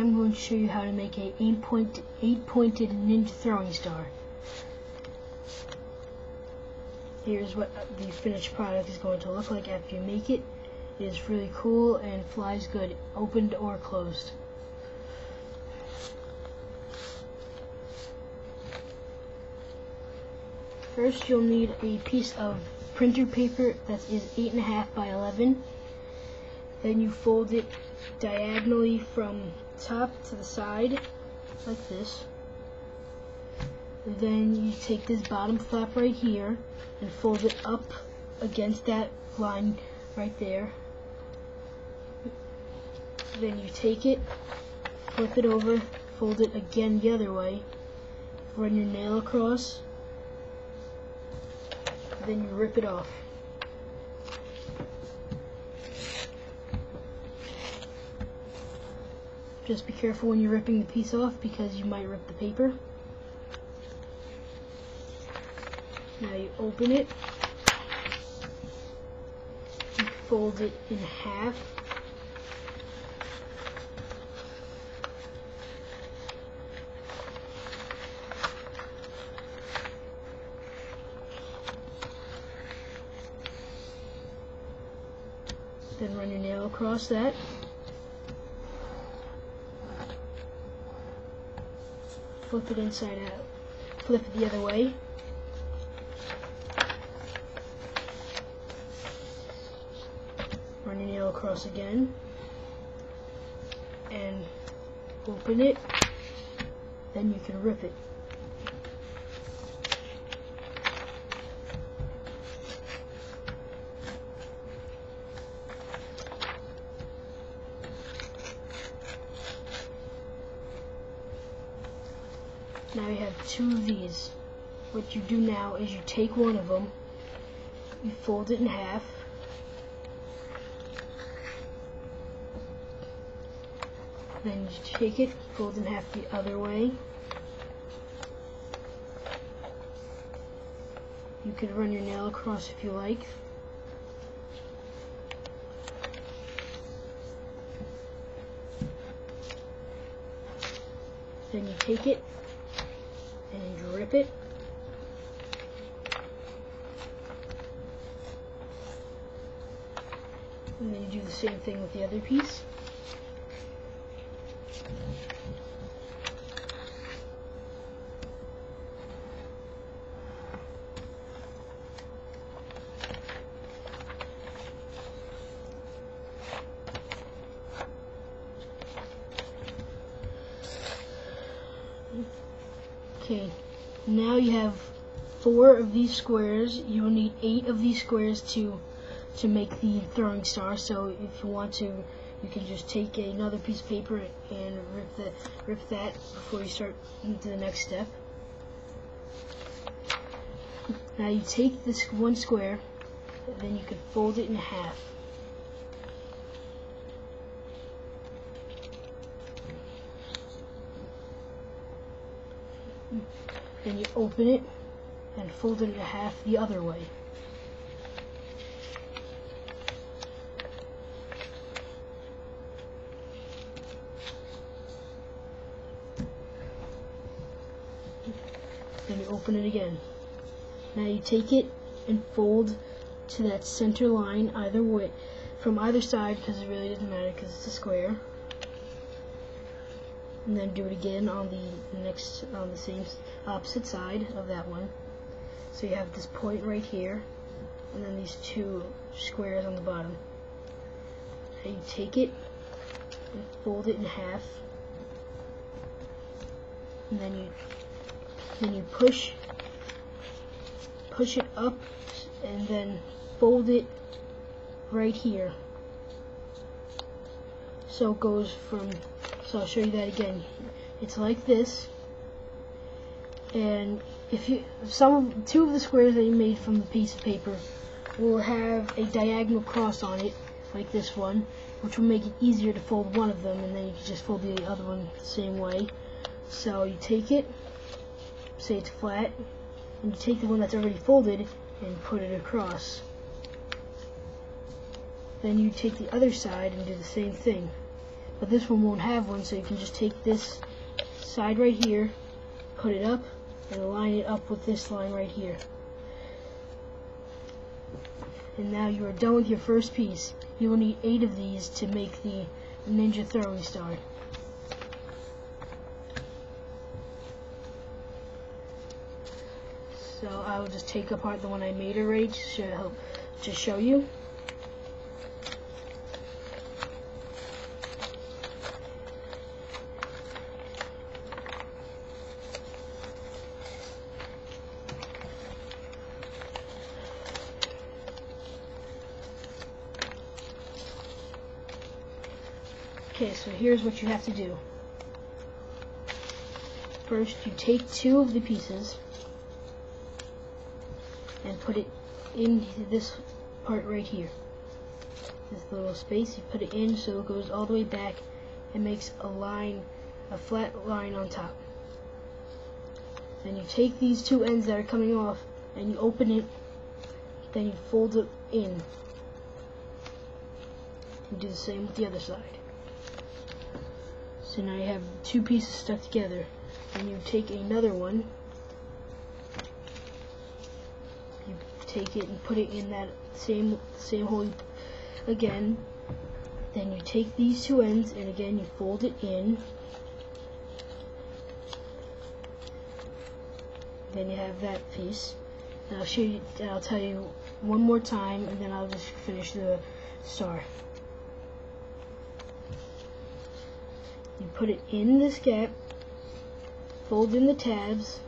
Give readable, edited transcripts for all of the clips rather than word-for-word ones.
I'm going to show you how to make a 8-pointed ninja throwing star. Here's what the finished product is going to look like after you make it. It is really cool and flies good, opened or closed. First, you'll need a piece of printer paper that is 8.5 by 11. Then you fold it diagonally from top to the side, like this. Then you take this bottom flap right here and fold it up against that line right there. Then you take it, flip it over, fold it again the other way, run your nail across, then you rip it off. Just be careful when you're ripping the piece off because you might rip the paper. Now you open it, you fold it in half, then run your nail across that. Flip it inside out. Flip it the other way. Run your nail across again. And open it. Then you can rip it. Now you have two of these. What you do now is you take one of them, you fold it in half, then you take it, fold it in half the other way. You can run your nail across if you like. Then you take it and you rip it. And then you do the same thing with the other piece. Okay, now you have 4 of these squares. You will need 8 of these squares to make the throwing star. So if you want to, you can just take another piece of paper and rip that before you start into the next step. Now you take this one square, then you can fold it in half. Then you open it and fold it in half the other way. Then you open it again. Now you take it and fold to that center line either way, from either side, because it really doesn't matter because it's a square. And then do it again on the same opposite side of that one. So you have this point right here, and then these 2 squares on the bottom. And you take it and fold it in half, and then you push it up, and then fold it right here. So it goes from. So I'll show you that again. It's like this, and if you 2 of the squares that you made from the piece of paper will have a diagonal cross on it, like this one, which will make it easier to fold one of them, and then you can just fold the other one the same way. So you take it, say it's flat, and you take the one that's already folded and put it across. Then you take the other side and do the same thing. but this one won't have one, so you can just take this side right here, put it up, and line it up with this line right here. And now you are done with your first piece. You will need 8 of these to make the ninja throwing star. So I will just take apart the one I made already to show you. Okay, so here's what you have to do. First, you take 2 of the pieces and put it into this part right here. This little space, you put it in so it goes all the way back and makes a line, a flat line on top. Then you take these 2 ends that are coming off and you open it, then you fold it in. You do the same with the other side. So now you have 2 pieces stuck together, and you take another one, you take it and put it in that same hole again. Then you take these 2 ends and again you fold it in. Then you have that piece. And I'll show you. I'll tell you one more time, and then I'll just finish the star. You put it in this gap, fold in the tabs,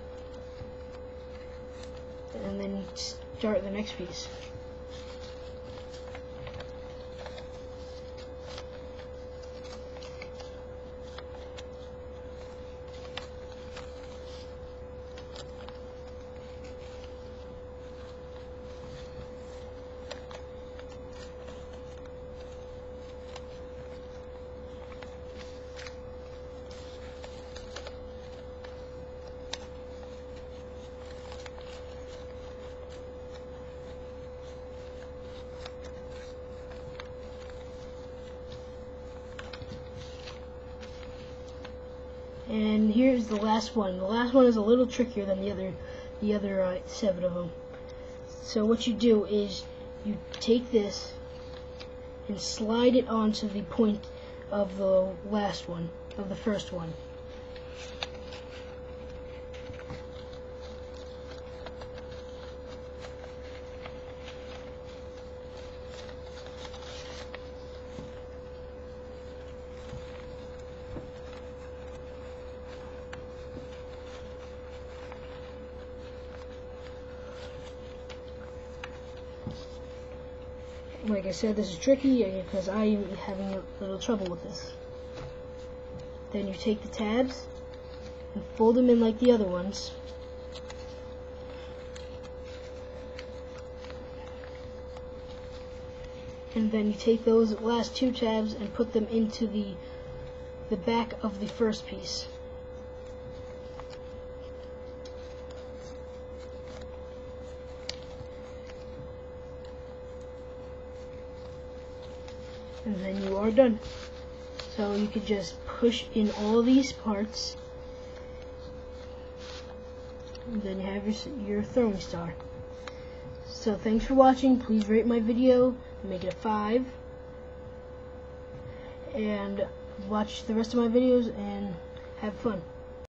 and then you start the next piece. And here's the last one. The last one is a little trickier than the other 7 of them. So what you do is you take this and slide it onto the point of the last one, of the first one. Like I said, this is tricky because I am having a little trouble with this. Then you take the tabs and fold them in like the other ones. And then you take those last 2 tabs and put them into the back of the first piece. And then you are done. So you can just push in all these parts, and then you have your throwing star. So thanks for watching. Please rate my video, make it a 5, and watch the rest of my videos and have fun.